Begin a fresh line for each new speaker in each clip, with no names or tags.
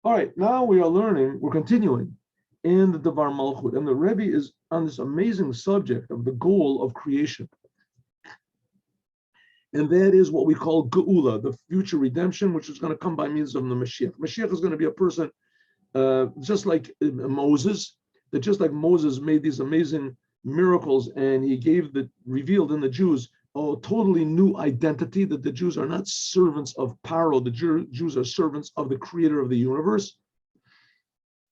All right, now we're continuing in the Dvar Malchut, and the Rebbe is on this amazing subject of the goal of creation. And that is what we call Geula, the future redemption, which is going to come by means of the Moshiach. Moshiach is going to be a person just like Moses, that just like Moses made these amazing miracles and he revealed in the Jews a totally new identity, that the Jews are not servants of Paro, the Jews are servants of the creator of the universe.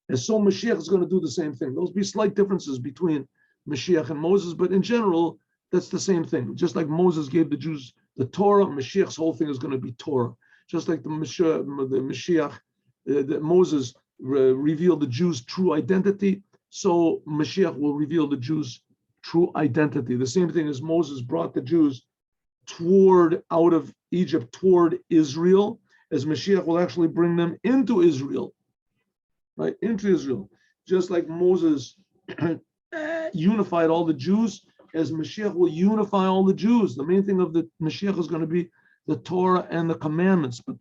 And so Mashiach is going to do the same thing. There'll be slight differences between Mashiach and Moses, but in general, that's the same thing. Just like Moses gave the Jews the Torah, Mashiach's whole thing is going to be Torah. Just like the Mashiach, that Moses revealed the Jews' true identity, so Mashiach will reveal the Jews' true identity. The same thing as Moses brought the Jews out of Egypt toward Israel, as Mashiach will actually bring them into Israel, right? Into Israel. Just like Moses unified all the Jews, as Mashiach will unify all the Jews. The main thing of the Mashiach is going to be the Torah and the commandments. But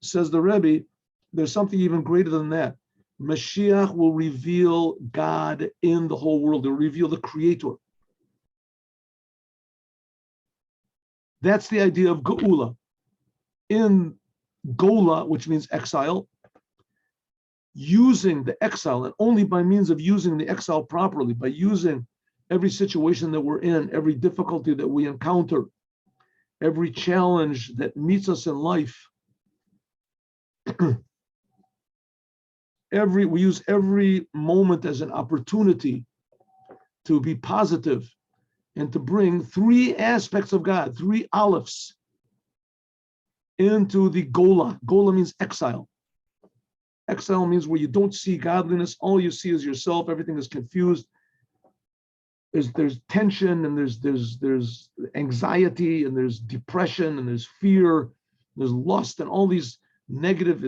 says the Rebbe, there's something even greater than that. Mashiach will reveal God in the whole world. He'll reveal the Creator. That's the idea of Geula. In Gola, which means exile, using the exile, and only by means of using the exile properly, by using every situation that we're in, every difficulty that we encounter, every challenge that meets us in life, we use every moment as an opportunity to be positive and to bring three aspects of God, three ALEFS, into the Gola. Gola means exile. Exile means where you don't see godliness, all you see is yourself, everything is confused. There's tension, and there's anxiety, and there's depression, and there's fear, there's lust, and all these negative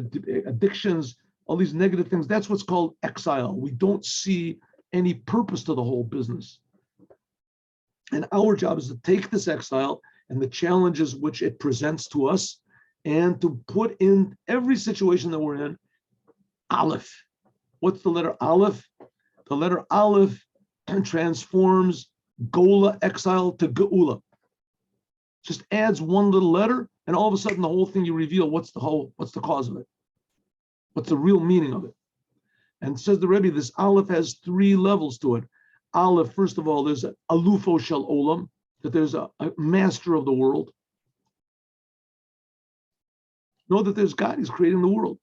addictions, all these negative things. That's what's called exile. We don't see any purpose to the whole business. And our job is to take this exile and the challenges which it presents to us, and to put in every situation that we're in, Aleph. What's the letter Aleph? The letter Aleph transforms Gola, exile, to Geula. Just adds one little letter, and all of a sudden the whole thing you reveal, what's the cause of it? What's the real meaning of it? And says the Rebbe, this Aleph has three levels to it. Aleph, first of all, there's an Alufo Shel Olam, that there's a master of the world. Know that there's God, he's creating the world.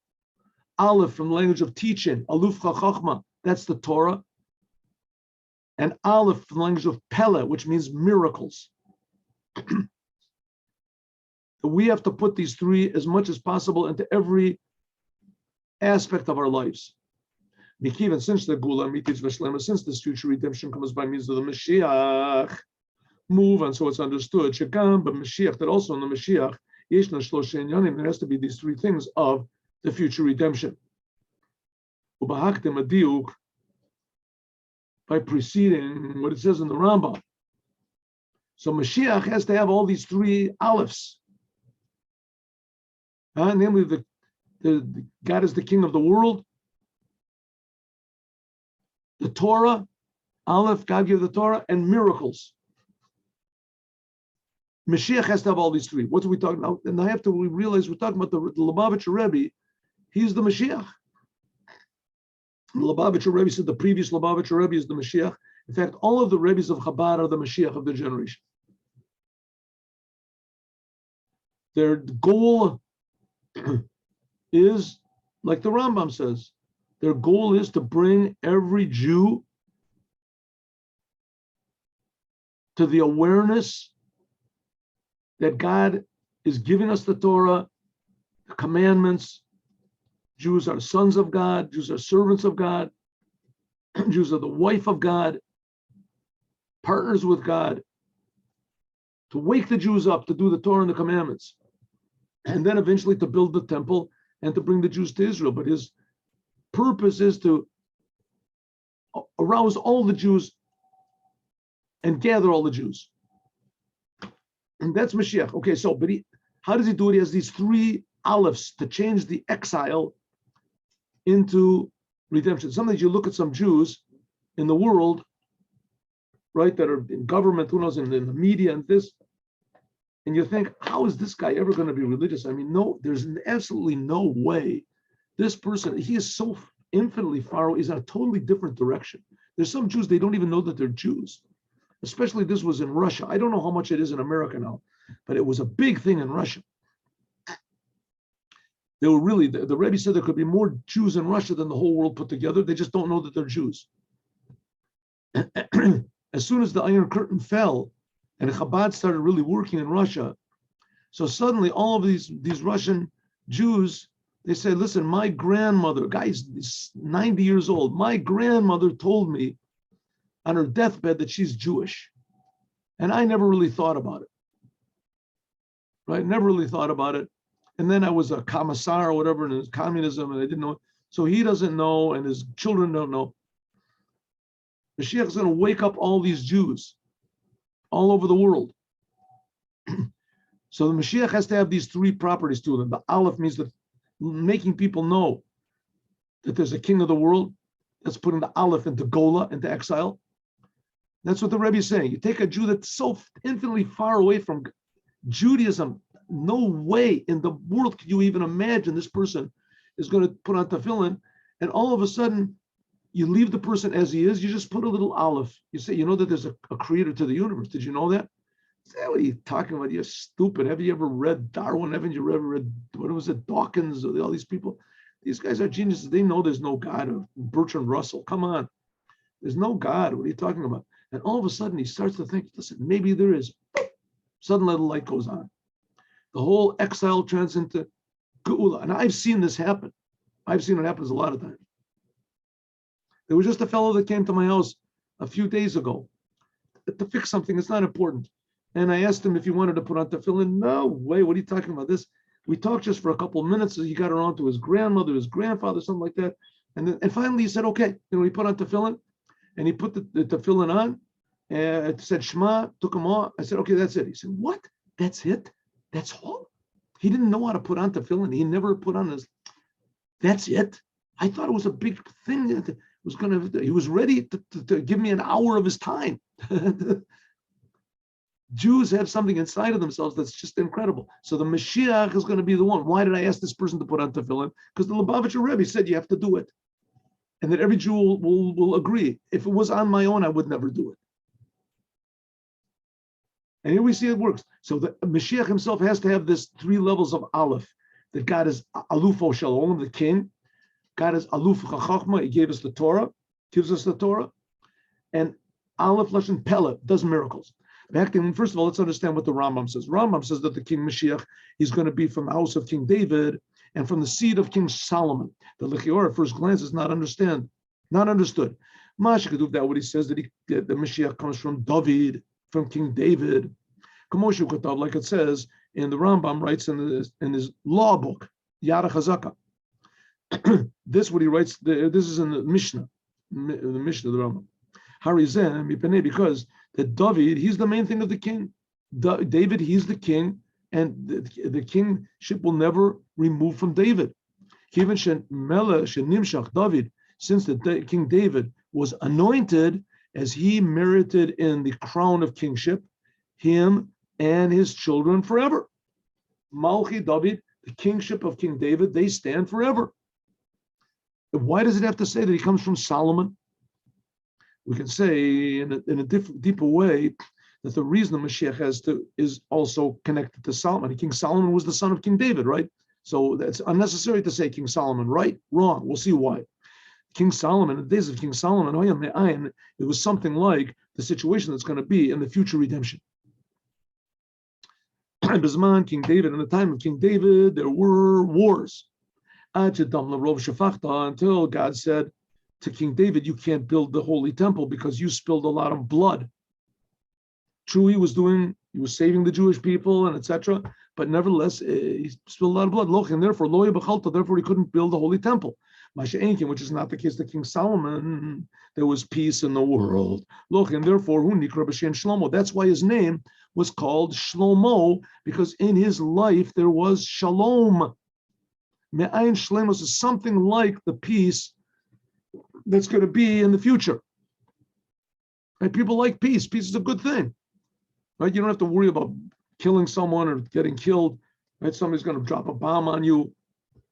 Aleph, from the language of teaching, Aluf Chachma, that's the Torah. And Aleph, from the language of Pele, which means miracles. We have to put these three as much as possible into every aspect of our lives. Since the Gula, since this future redemption comes by means of the Mashiach, move on, so it's understood. Shekam, but Mashiach, that also in the Mashiach, there has to be these three things of the future redemption. By preceding what it says in the Rambam. So Mashiach has to have all these three Alefs. Namely, the God is the king of the world. The Torah, Aleph, God gave the Torah, and miracles. Mashiach has to have all these three. What are we talking about? And we realize we're talking about the Lubavitcher Rebbe. He's the Mashiach. The Lubavitcher Rebbe said the previous Lubavitcher Rebbe is the Mashiach. In fact, all of the Rebbes of Chabad are the Mashiach of their generation. Their goal is, like the Rambam says, their goal is to bring every Jew to the awareness that God is giving us the Torah, the commandments. Jews are sons of God, Jews are servants of God, Jews are the wife of God, partners with God, to wake the Jews up to do the Torah and the commandments, and then eventually to build the temple and to bring the Jews to Israel. But his purpose is to arouse all the Jews and gather all the Jews. And that's Mashiach. Okay, so, how does he do it? He has these three Alefs to change the exile into redemption. Sometimes you look at some Jews in the world, right, that are in government, who knows, in the media and this, and you think, how is this guy ever going to be religious? I mean, no, there's absolutely no way. This person, he is so infinitely far away, he's in a totally different direction. There's some Jews, they don't even know that they're Jews. Especially this was in Russia. I don't know how much it is in America now, but it was a big thing in Russia. They were really, the Rebbe said there could be more Jews in Russia than the whole world put together. They just don't know that they're Jews. As soon as the Iron Curtain fell and Chabad started really working in Russia, so suddenly all of these Russian Jews, they say, listen, my grandmother, guy's 90 years old, my grandmother told me on her deathbed that she's Jewish. And I never really thought about it. Right? Never really thought about it. And then I was a commissar or whatever in communism, and I didn't know. So he doesn't know, and his children don't know. Mashiach is going to wake up all these Jews all over the world. So the Mashiach has to have these three properties to them. The Aleph means that making people know that there's a king of the world. That's putting the Aleph into Gola, into exile. That's what the Rebbe is saying. You take a Jew that's so infinitely far away from Judaism, no way in the world could you even imagine this person is going to put on tefillin, and all of a sudden you leave the person as he is, you just put a little Aleph. You say, you know that there's a creator to the universe. Did you know that? Say, what are you talking about? You're stupid. Have you ever read Darwin? Haven't you ever read, what was it, Dawkins, or all these people? These guys are geniuses. They know there's no God. Or Bertrand Russell, come on. There's no God. What are you talking about? And all of a sudden he starts to think, listen, maybe there is. Suddenly the light goes on. The whole exile turns into Geula. And I've seen this happen. I've seen it happen a lot of times. There was just a fellow that came to my house a few days ago to fix something. It's not important. And I asked him if he wanted to put on tefillin. No way. What are you talking about? This? We talked just for a couple of minutes. He got around to his grandmother, his grandfather, something like that. And finally he said, okay. He put on tefillin, and he put the tefillin on. And it said Shema, took him off. I said, okay, that's it. He said, what? That's it? That's all? He didn't know how to put on tefillin. He never put on his. That's it. I thought it was a big thing. That was going to. He was ready to give me an hour of his time. Jews have something inside of themselves that's just incredible. So the Mashiach is going to be the one. Why did I ask this person to put on tefillin? Because the Lubavitcher Rebbe said you have to do it, and that every Jew will agree. If it was on my own, I would never do it. And here we see it works. So the Mashiach himself has to have this three levels of Aleph. That God is Alufo Shalom, the king. God is Aluf Chachma. He gave us the Torah, gives us the Torah. And Aleph Lashon Pele does miracles. First of all, let's understand what the Rambam says. Rambam says that the King Mashiach is going to be from the house of King David and from the seed of King Solomon. The Lechior at first glance is not understood. Mashikaduv, that what he says, that the Mashiach comes from David, from King David. Like it says in the Rambam writes in his law book, Yara Chazaka. This what he writes. This is in the Mishnah, the Mishnah of the Rambam. Harizeh, because that David, he's the main thing of the king. David, he's the king, and the kingship will never remove from David. David, since the King David was anointed as he merited in the crown of kingship, him and his children forever. Malchi David, the kingship of King David, they stand forever. Why does it have to say that he comes from Solomon? We can say in a deeper way that the reason the Mashiach is also connected to Solomon. King Solomon was the son of King David, right? So that's unnecessary to say King Solomon, right? Wrong. We'll see why. King Solomon, in the days of King Solomon, it was something like the situation that's going to be in the future redemption. King David, in the time of King David, there were wars. Until God said to King David, you can't build the holy temple because you spilled a lot of blood. True, he was saving the Jewish people and etc. But nevertheless, he spilled a lot of blood. And therefore, he couldn't build the holy temple. Which is not the case to King Solomon. There was peace in the world. And therefore, Shlomo. That's why his name was called Shlomo, because in his life there was shalom. Me'ayin shleimus is something like the peace that's going to be in the future. Right? People like peace. Peace is a good thing. Right? You don't have to worry about killing someone or getting killed. Right? Somebody's going to drop a bomb on you,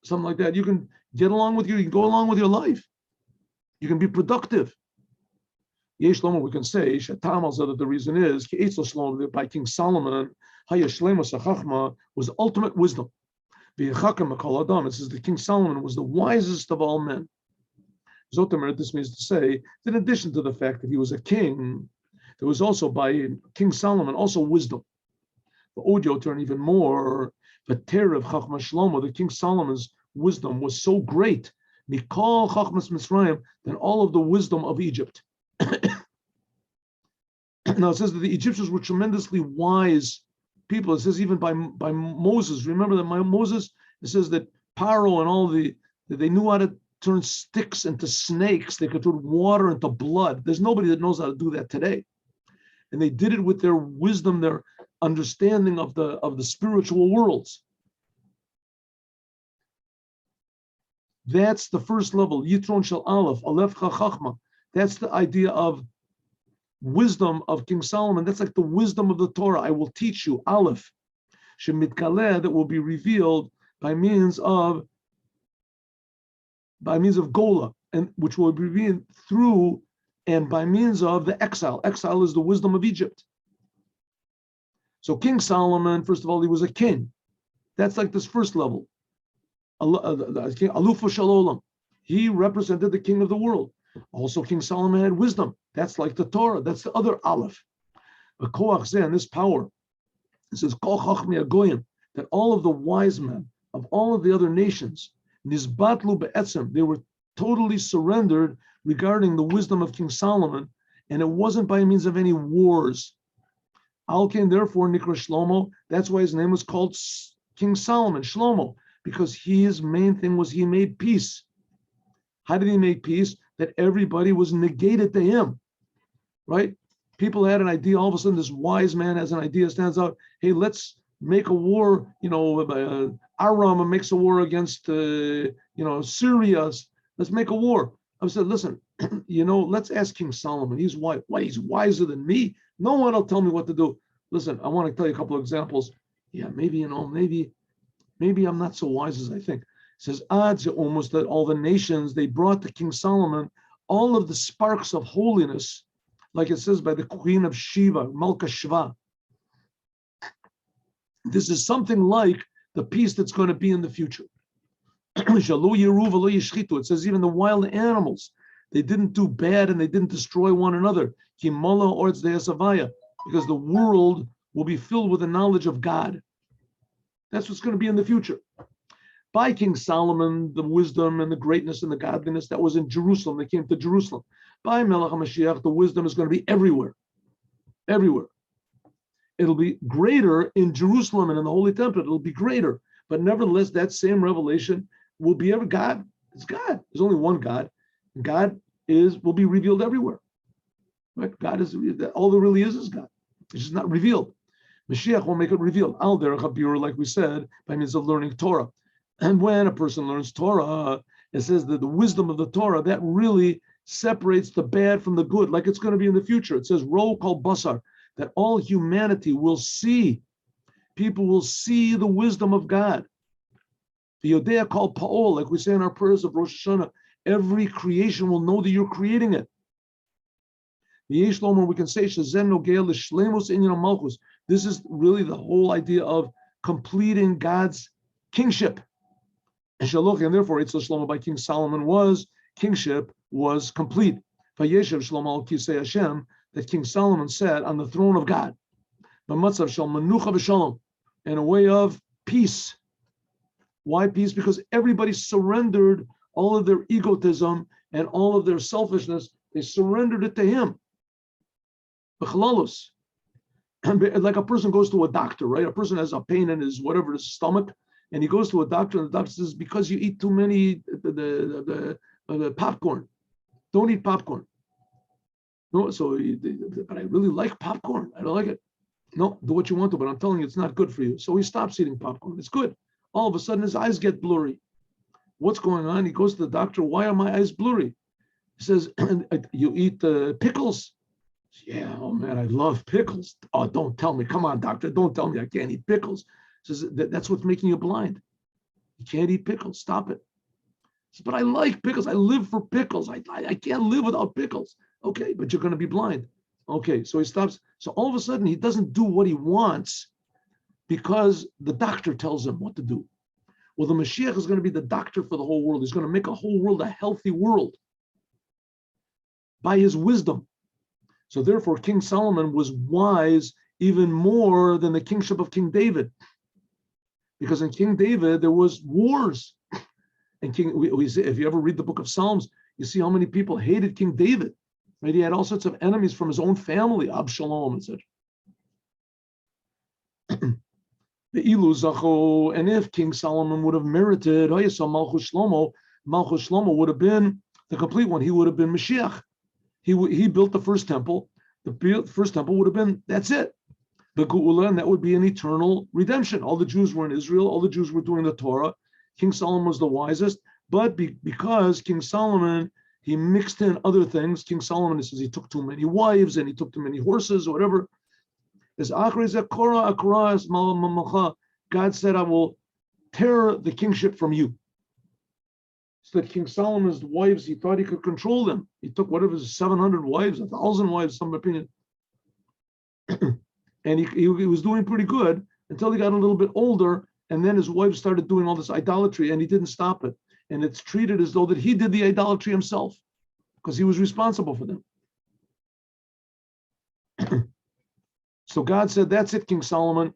something like that. You can get along with you. You can go along with your life. You can be productive. Yesh Shlomo, we can say, that the reason is, by King Solomon, was ultimate wisdom. It says the King Solomon was the wisest of all men. Zotamer, this means to say that in addition to the fact that he was a king, there was also by King Solomon also wisdom. The audio turn even more. The terror of Chachma Shlomo, the King Solomon's wisdom was so great, Mikol Chachmas Mitzrayim, than all of the wisdom of Egypt. Now it says that the Egyptians were tremendously wise people. It says even by Moses. Remember that Moses, it says that Paro and they knew how to turn sticks into snakes. They could turn water into blood. There's nobody that knows how to do that today. And they did it with their wisdom, their understanding of the spiritual worlds. That's the first level. Yitron shel Aleph, Alef Chachma. That's the idea of wisdom of King Solomon. That's like the wisdom of the Torah. I will teach you, Aleph, Shemitkaleh, that will be revealed by means of Gola, and which will be revealed through and by means of the exile. Exile is the wisdom of Egypt. So King Solomon, first of all, he was a king. That's like this first level. Alufu Shalom. He represented the king of the world. Also, King Solomon had wisdom. That's like the Torah. That's the other Aleph. But Koach Zeh, and this power, it says, Kol Chachmi Agoyim, that all of the wise men of all of the other nations, Nizbatlu Be'etzem, they were totally surrendered regarding the wisdom of King Solomon, and it wasn't by means of any wars. Alken, therefore, Nikra Shlomo, that's why his name was called King Solomon, Shlomo, because his main thing was he made peace. How did he make peace? That everybody was negated to him, right? People had an idea, all of a sudden this wise man has an idea, stands out, hey, let's make a war, Aram makes a war against, Syria, let's make a war. I said, listen, let's ask King Solomon, he's wise. What, he's wiser than me? No one will tell me what to do. Listen, I want to tell you a couple of examples. Yeah, maybe I'm not so wise as I think. It says, odds almost that all the nations, they brought to King Solomon all of the sparks of holiness, like it says by the Queen of Sheba, Malka Shva. This is something like the peace that's going to be in the future. It says even the wild animals, they didn't do bad and they didn't destroy one another. Because the world will be filled with the knowledge of God. That's what's going to be in the future. By King Solomon, the wisdom and the greatness and the godliness that was in Jerusalem, they came to Jerusalem. By Melech HaMashiach, the wisdom is going to be everywhere. Everywhere. It'll be greater in Jerusalem and in the Holy Temple. It'll be greater. But nevertheless, that same revelation will be ever God. It's God. There's only one God. God will be revealed everywhere. Right? God is all there really is God. It's just not revealed. Mashiach will make it revealed. Al derech habirur, like we said, by means of learning Torah. And when a person learns Torah, it says that the wisdom of the Torah, that really separates the bad from the good, like it's going to be in the future. It says, Ro kol basar, that all humanity will see. People will see the wisdom of God. The Yodea kol Pa'ol, like we say in our prayers of Rosh Hashanah, every creation will know that you're creating it. The Yesh Lomer, we can say, Shazen Nogel Shlemos Inyan Malchus. This is really the whole idea of completing God's kingship. And therefore, Eitzel Shlomo by King Solomon kingship was complete. Vayeshev Shlomo al Kisei Hashem, that King Solomon sat on the throne of God. B'matzav shel menucha v'shalom, in a way of peace. Why peace? Because everybody surrendered all of their egotism and all of their selfishness. They surrendered it to him. B'chalalus. Like a person goes to a doctor, right? A person has a pain in his stomach, and he goes to a doctor, and the doctor says, because you eat too many the popcorn. Don't eat popcorn. No, but I really like popcorn. I don't like it. No, do what you want to, but I'm telling you, it's not good for you. So he stops eating popcorn. It's good. All of a sudden, his eyes get blurry. What's going on? He goes to the doctor. Why are my eyes blurry? He says, you eat pickles? Yeah, oh man, I love pickles. Oh, don't tell me. Come on, doctor. Don't tell me I can't eat pickles. He says, that's what's making you blind. You can't eat pickles. Stop it. He says, but I like pickles. I live for pickles. I can't live without pickles. Okay, but you're going to be blind. Okay, so he stops. So all of a sudden, he doesn't do what he wants because the doctor tells him what to do. Well, the Mashiach is going to be the doctor for the whole world. He's going to make a whole world a healthy world by his wisdom. So therefore, King Solomon was wise even more than the kingship of King David. Because in King David, there was wars. And if you ever read the book of Psalms, you see how many people hated King David. Right? He had all sorts of enemies from his own family, Absalom, etc. The Ilu Zacho, and if King Solomon would have merited, Malchut Shlomo would have been the complete one. He would have been Moshiach. He built the first temple. The first temple would have been, that's it. The Geula, and that would be an eternal redemption. All the Jews were in Israel. All the Jews were doing the Torah. King Solomon was the wisest. But because King Solomon, he mixed in other things. King Solomon, says he took too many wives and he took too many horses or whatever. God said, I will tear the kingship from you. So that King Solomon's wives, he thought he could control them. He took whatever, 700 wives, 1,000 wives, some opinion. And he was doing pretty good until he got a little bit older. And then his wife started doing all this idolatry and he didn't stop it. And it's treated as though that he did the idolatry himself because he was responsible for them. So God said, that's it, King Solomon.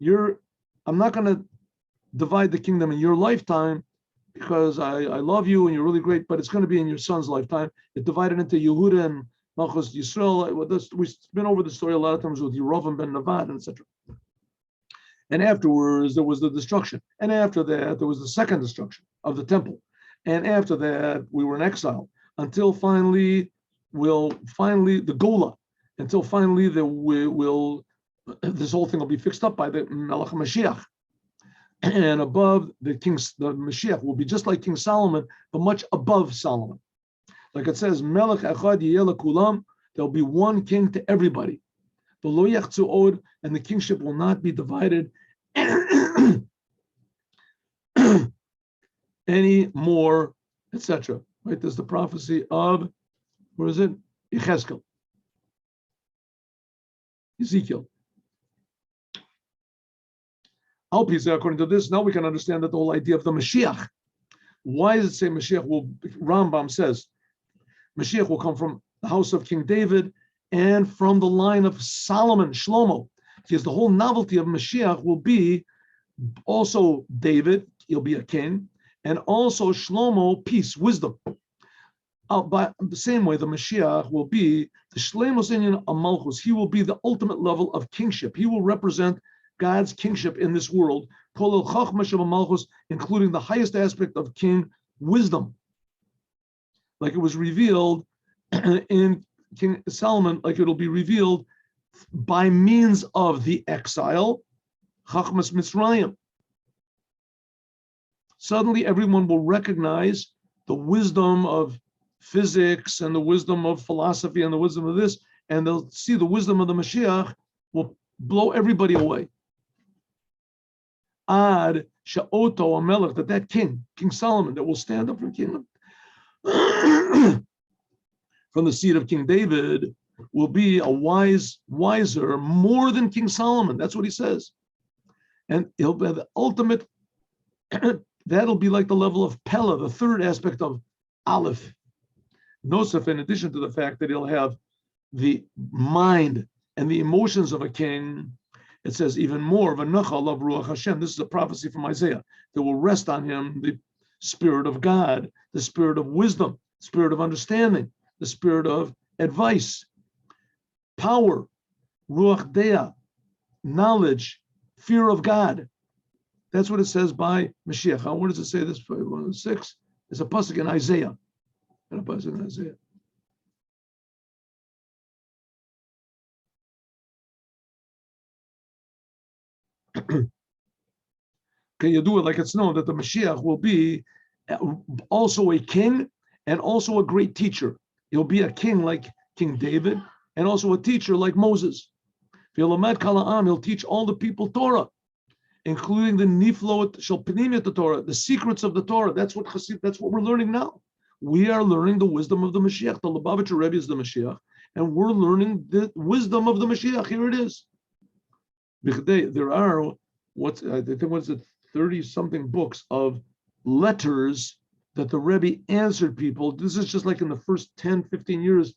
I'm not going to divide the kingdom in your lifetime because I love you and you're really great, but it's going to be in your son's lifetime. It divided into Yehuda and Malchus Yisrael. We've been over the story a lot of times with Yerovam ben Nevat, etc. And afterwards, there was the destruction. And after that, there was the second destruction of the temple. And after that, we were in exile until finally the Gola, until finally this whole thing will be fixed up by the Melech Mashiach. And above the Mashiach will be just like King Solomon, but much above Solomon. Like it says, Melech Echad Yeh Kulam, there'll be one king to everybody. V'lo yachzu od, and the kingship will not be divided any more, etc. Right? There's the prophecy of, where is it? Ezekiel. According to this, now we can understand that the whole idea of the Mashiach. Why does it say Mashiach will, Rambam says, Mashiach will come from the house of King David and from the line of Solomon, Shlomo. Because the whole novelty of Mashiach will be also David, he'll be a king, and also Shlomo, peace, wisdom. By the same way, the Mashiach will be the Shleimus Inyan Malchus. He will be the ultimate level of kingship. He will represent God's kingship in this world, including the highest aspect of king wisdom, like it was revealed in King Solomon, like it'll be revealed by means of the exile, Chachmas Mitzrayim. Suddenly, everyone will recognize the wisdom of physics and the wisdom of philosophy and the wisdom of this, and they'll see the wisdom of the Mashiach will blow everybody away. Ad Sha'oto Amelech, that king, King Solomon, that will stand up for the kingdom from the seed of King David, will be a wiser, more than King Solomon. That's what he says. And he'll be the ultimate, that'll be like the level of Pella, the third aspect of Aleph. Nosef, in addition to the fact that he'll have the mind and the emotions of a king, it says even more of a Nachal of Ruach Hashem. This is a prophecy from Isaiah. That will rest on him the spirit of God, the spirit of wisdom, spirit of understanding, the spirit of advice, power, Ruach Dea, knowledge, fear of God. That's what it says by Mashiach. Where does it say this? 6. It's a pasuk in Isaiah. And a pasuk in Isaiah. Okay, you do it like it's known that the Mashiach will be also a king, and also a great teacher. He'll be a king like King David, and also a teacher like Moses. He'll teach all the people Torah, including the niflot shel pnimiyat Torah, the secrets of the Torah. That's what we're learning now. We are learning the wisdom of the Mashiach. The Lubavitcher Rebbe is the Mashiach, and we're learning the wisdom of the Mashiach. Here it is. There are, I think 30-something books of letters that the Rebbe answered people. This is just like in the first 10, 15 years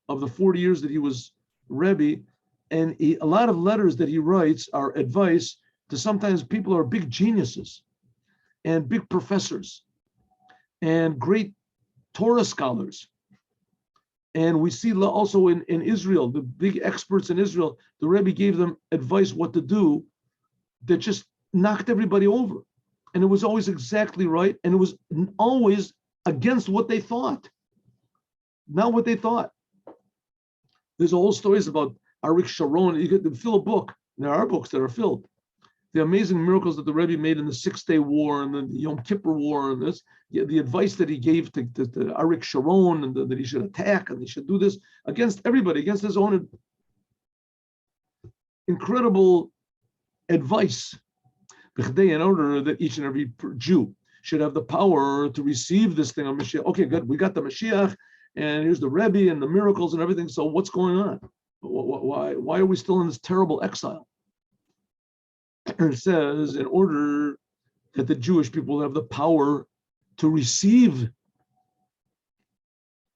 of the 40 years that he was Rebbe. And a lot of letters that he writes are advice to sometimes people who are big geniuses and big professors and great Torah scholars. And we see also in Israel, the big experts in Israel, the Rebbe gave them advice what to do that just knocked everybody over. And it was always exactly right. And it was always against what they thought, not what they thought. There's whole stories about Arik Sharon. You could fill a book. There are books that are filled. The amazing miracles that the Rebbe made in the 6-Day War and the Yom Kippur War, and this, the advice that he gave to Arik Sharon, and that he should attack and he should do this against everybody, against his own incredible advice, in order that each and every Jew should have the power to receive this thing of Mashiach. Okay, good. We got the Mashiach, and here's the Rebbe and the miracles and everything. So what's going on? Why are we still in this terrible exile? It says, in order that the Jewish people have the power to receive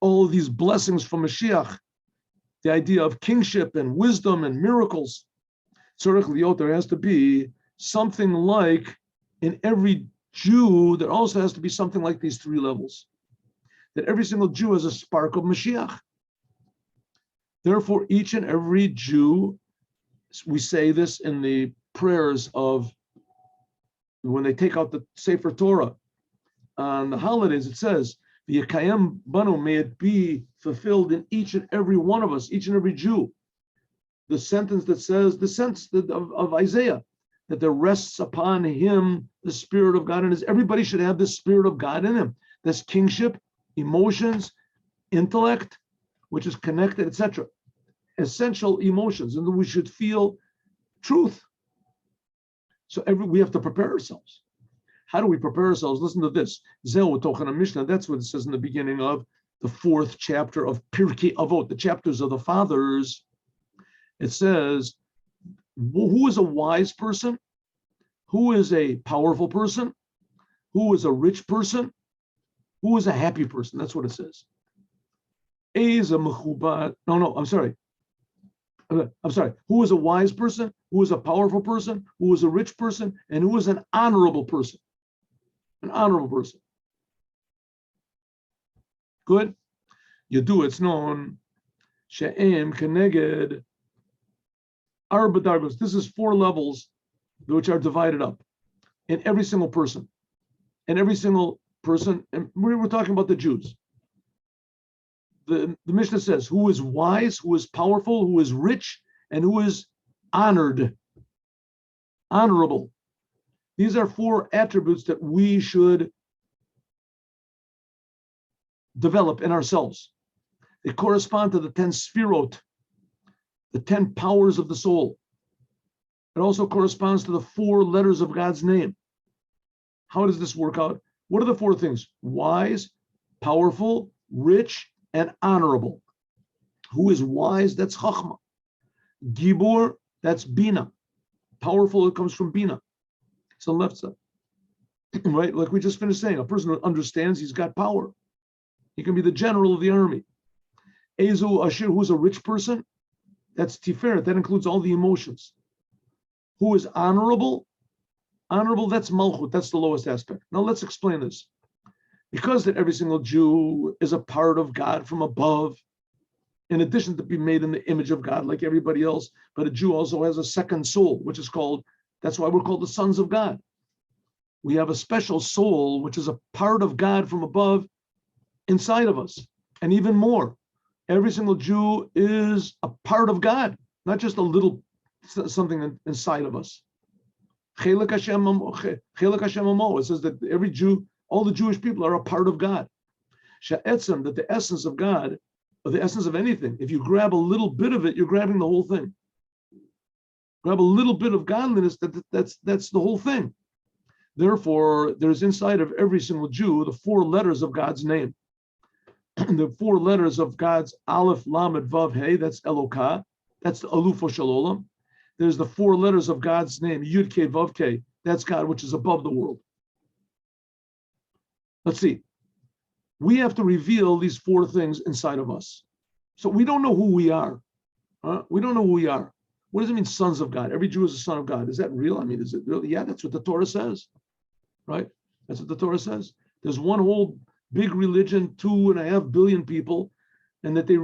all of these blessings from Mashiach, the idea of kingship and wisdom and miracles, there has to be something like, in every Jew, there also has to be something like these 3 levels. That every single Jew has a spark of Mashiach. Therefore, each and every Jew, we say this in the prayers of when they take out the Sefer Torah on the holidays, it says, V'yekayem banu, may it be fulfilled in each and every one of us, each and every Jew. The sentence that says, the sense of Isaiah, that there rests upon him the Spirit of God, and everybody should have the Spirit of God in him. This kingship, emotions, intellect, which is connected, etc. Essential emotions, and we should feel truth. So we have to prepare ourselves. How do we prepare ourselves? Listen to this. Zeh Tochen Mishnah. That's what it says in the beginning of the 4th chapter of Pirkei Avot, the chapters of the fathers. It says, who is a wise person? Who is a powerful person? Who is a rich person? Who is a happy person? That's what it says. I'm sorry. Who is a wise person? Who is a powerful person? Who is a rich person? And who is an honorable person? An honorable person. Good. Yadu, it's known. She'em keneged arba dargos. This is 4 levels which are divided up in every single person. In every single person, and we're talking about the Jews. The Mishnah says, who is wise, who is powerful, who is rich, and who is honored, honorable. These are 4 attributes that we should develop in ourselves. They correspond to the 10 sfirot, the 10 powers of the soul. It also corresponds to the 4 letters of God's name. How does this work out? What are the 4 things? Wise, powerful, rich, and honorable. Who is wise? That's Chachma. Gibor, that's Bina. Powerful, it comes from Bina. It's on the left side. Right? Like we just finished saying, a person who understands he's got power. He can be the general of the army. Ezu Ashir, who's a rich person? That's Tiferet. That includes all the emotions. Who is honorable? Honorable, that's Malchut. That's the lowest aspect. Now let's explain this. Because that every single Jew is a part of God from above, in addition to be made in the image of God like everybody else, but a Jew also has a second soul, which is called, that's why we're called the sons of God. We have a special soul, which is a part of God from above inside of us. And even more, every single Jew is a part of God, not just a little something inside of us. It says that every Jew All the Jewish people are a part of God. Sha'etzem, that the essence of God, or the essence of anything, if you grab a little bit of it, you're grabbing the whole thing. Grab a little bit of godliness, that's the whole thing. Therefore, there's inside of every single Jew the 4 letters of God's name. The 4 letters of God's Aleph, Lamed, Vav, Hey, that's Elokah, that's the Alufo Shalom. There's the 4 letters of God's name, Yud Ke, Vav Ke, that's God, which is above the world. Let's see. We have to reveal these 4 things inside of us. So we don't know who we are. We don't know who we are. What does it mean, sons of God? Every Jew is a son of God. Is that real? I mean, is it real? Yeah, that's what the Torah says, right? That's what the Torah says. There's one whole big religion, 2.5 billion people, and that they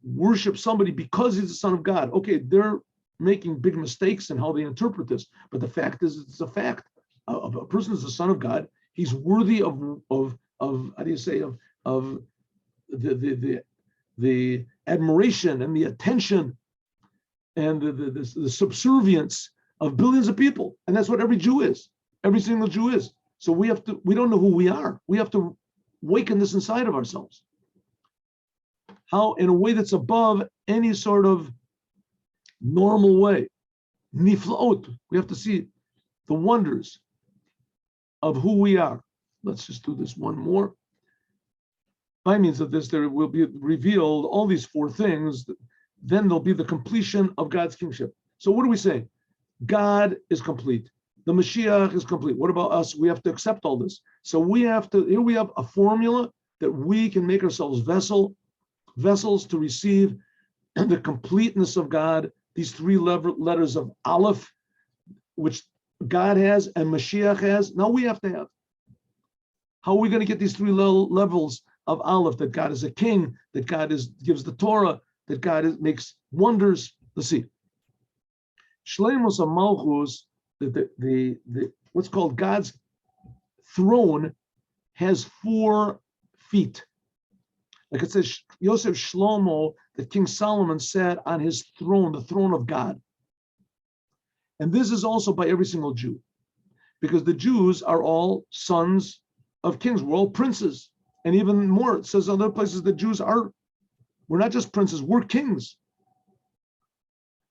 worship somebody because he's a son of God. Okay, they're making big mistakes in how they interpret this, but the fact is, it's a fact. A person is a son of God. He's worthy of how do you say, of the admiration and the attention and the subservience of billions of people. And that's what every Jew is. Every single Jew is. So we don't know who we are. We have to awaken this inside of ourselves. How? In a way that's above any sort of normal way. Niflaot. We have to see the wonders of who we are. Let's just do this one more. By means of this, there will be revealed all these 4 things. Then there'll be the completion of God's kingship. So what are we saying? God is complete. The Moshiach is complete. What about us? We have to accept all this. So here we have a formula that we can make ourselves vessels to receive the completeness of God, these 3 letters of Aleph, which God has and Moshiach has. Now we have to have. How are we going to get these 3 levels of Aleph? That God is a king, that God gives the Torah, that God makes wonders. Let's see. Shleimus of Malchus, the what's called God's throne, has 4 feet. Like it says, Yosef Shlomo, that King Solomon sat on his throne, the throne of God. And this is also by every single Jew, because the Jews are all sons of kings. We're all princes. And even more, it says in other places the Jews we're not just princes, we're kings.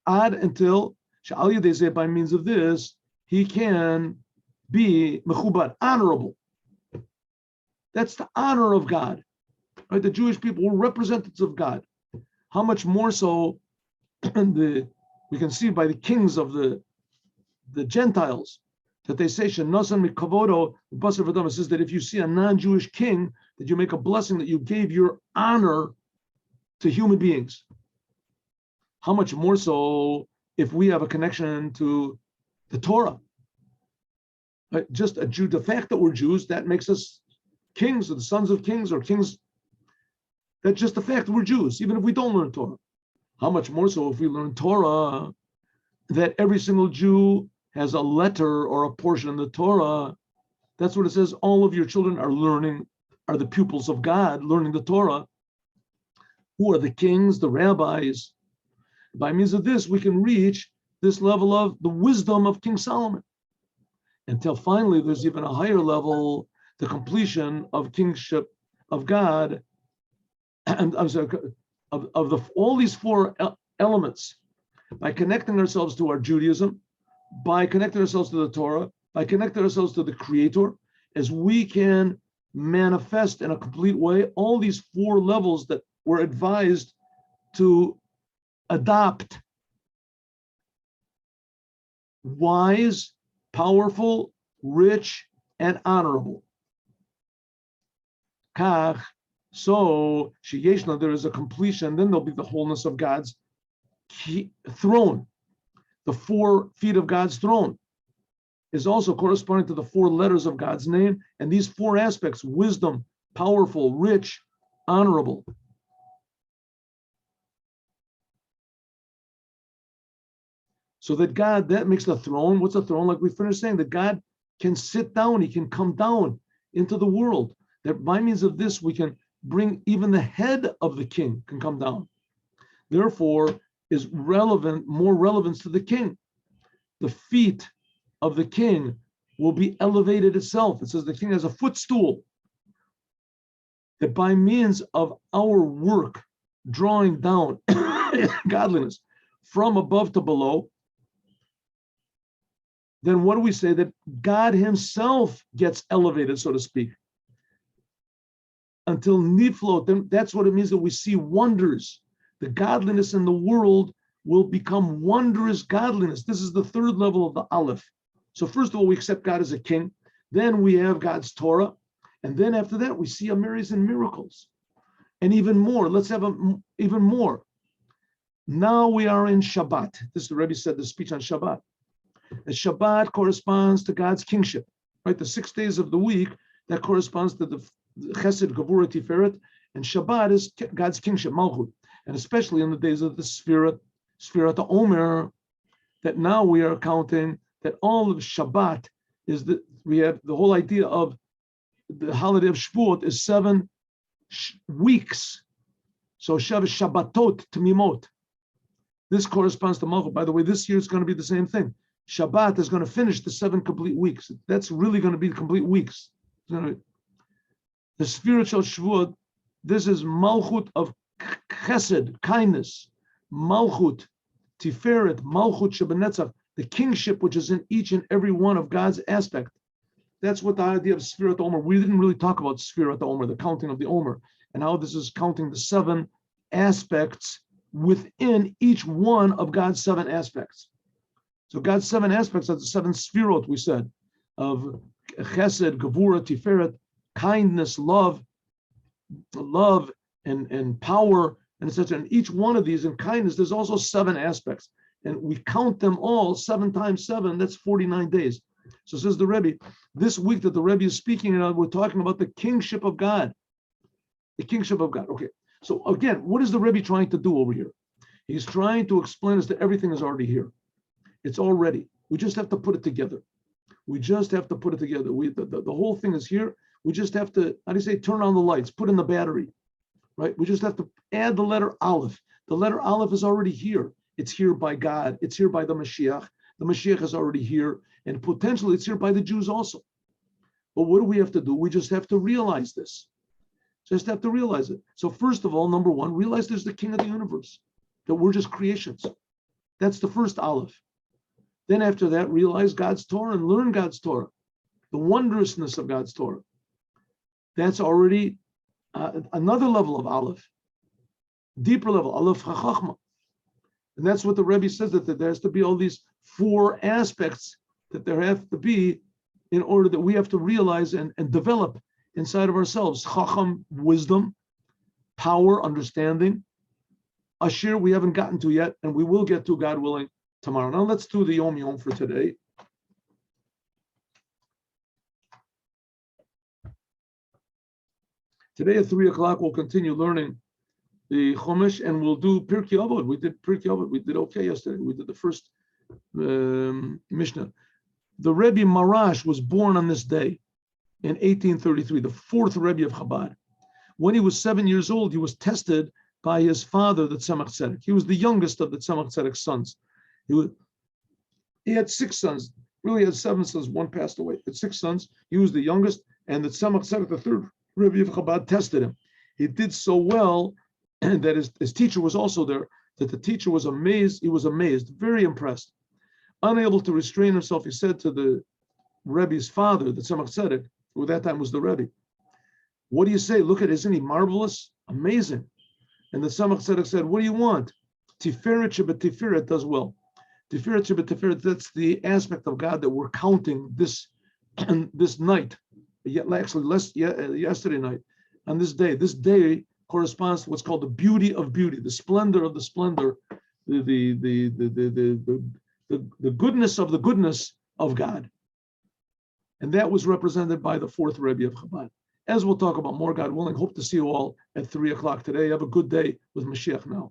Until, by means of this, he can be mechubad, honorable. That's the honor of God. Right? The Jewish people were representatives of God. How much more so we can see by the kings of the Gentiles, that they say, it says that if you see a non-Jewish king, that you make a blessing that you gave your honor to human beings. How much more so if we have a connection to the Torah? Right? Just a Jew, the fact that we're Jews, that makes us kings, or the sons of kings, or kings. That's just the fact that we're Jews, even if we don't learn Torah. How much more so if we learn Torah, that every single Jew has a letter or a portion in the Torah. That's what it says. All of your children are the pupils of God, learning the Torah. Who are the kings, the rabbis? By means of this, we can reach this level of the wisdom of King Solomon. Until finally, there's even a higher level, the completion of kingship of God, and I'm sorry, of all these 4 elements. By connecting ourselves to our Judaism, by connecting ourselves to the Torah, by connecting ourselves to the Creator, as we can manifest in a complete way all these 4 levels that we're advised to adopt. Wise, powerful, rich, and honorable. Kach, so sheyeshna, there is a completion, then there'll be the wholeness of God's throne. The 4 feet of God's throne is also corresponding to the 4 letters of God's name, and these 4 aspects: wisdom, powerful, rich, honorable. So that God, that makes the throne. What's a throne? Like we finished saying, that God can sit down, he can come down into the world. That by means of this, we can bring even the head of the king can come down. Therefore, is more relevance to the king. The feet of the king will be elevated itself. It says the king has a footstool. That by means of our work, drawing down godliness from above to below, then what do we say? That God himself gets elevated, so to speak, until niflot. Then that's what it means that we see wonders. The godliness in the world will become wondrous godliness. This is the third level of the Aleph. So first of all, we accept God as a king. Then we have God's Torah. And then after that, we see amazing miracles. And even more. Let's have even more. Now we are in Shabbat. This is the Rebbe said, the speech on Shabbat. And Shabbat corresponds to God's kingship. Right? The 6 days of the week, that corresponds to the Chesed, Gevurah, Tiferet. And Shabbat is God's kingship, Malchut. And especially in the days of the Sfirat Omer, that now we are counting that all of Shabbat is that we have the whole idea of the holiday of Shavuot is 7 weeks. So Shabbatot Tamimot. This corresponds to Malchut. By the way, this year it's going to be the same thing. Shabbat is going to finish the 7 complete weeks. That's really going to be complete weeks. The spiritual Shavuot, this is Malchut of Chesed, kindness. Malchut, Tiferet, Malchut Shebenetzach, the kingship which is in each and every one of God's aspect. That's what the idea of Sfirat Omer. We didn't really talk about Sfirat Omer, the counting of the Omer, and how this is counting the 7 aspects within each one of God's 7 aspects. So God's 7 aspects are the 7 Sfirot, we said, of Chesed, Gevurah, Tiferet, kindness, love and power, and etc. And each one of these in kindness, there's also 7 aspects. And we count them all 7 times 7, that's 49 days. So says the Rebbe, this week that the Rebbe is speaking about, we're talking about the kingship of God. The kingship of God. Okay. So again, what is the Rebbe trying to do over here? He's trying to explain us that everything is already here. It's already. We just have to put it together. We just have to put it together. The whole thing is here. We just have to, how do you say, turn on the lights, put in the battery, right? We just have to add the letter Aleph. The letter Aleph is already here. It's here by God. It's here by the Moshiach. The Moshiach is already here. And potentially it's here by the Jews also. But what do we have to do? We just have to realize this. Just have to realize it. So first of all, number one, realize there's the King of the universe, that we're just creations. That's the first Aleph. Then after that, realize God's Torah and learn God's Torah, the wondrousness of God's Torah. That's already another level of Aleph, deeper level, Aleph HaChachma. And that's what the Rebbe says, that there has to be all these 4 aspects that there have to be in order that we have to realize and develop inside of ourselves. Chacham, wisdom, power, understanding. Ashir, we haven't gotten to yet, and we will get to, God willing, tomorrow. Now let's do the Yom Yom for today. Today at 3 o'clock, we'll continue learning the Chumash, and we'll do Pirkei Avot. We did Pirkei Avot. We did okay yesterday. We did the first Mishnah. The Rebbe Marash was born on this day in 1833, the 4th Rebbe of Chabad. When he was 7 years old, he was tested by his father, the Tzemach Tzedek. He was the youngest of the Tzemach Tzedek's sons. He had 6 sons. Really had 7 sons. 1 passed away. He had 6 sons. He was the youngest, and the Tzemach Tzedek, the 3rd Rebbe of Chabad, tested him. He did so well that his teacher was also there, that the teacher was amazed. He was amazed, very impressed. Unable to restrain himself, he said to the Rebbe's father, the Tzemach Tzedek, who at that time was the Rebbe, what do you say? Look at, isn't he marvelous? Amazing. And the Tzemach Tzedek said, what do you want? Tiferet Shebet Tiferet does well. Tiferet Shebet Tiferet, that's the aspect of God that we're counting this night. Actually, yesterday night, on this day. This day corresponds to what's called the beauty of beauty, the splendor of the splendor, the goodness of the goodness of God. And that was represented by the 4th Rebbe of Chabad. As we'll talk about more, God willing, hope to see you all at 3 o'clock today. Have a good day with Moshiach now.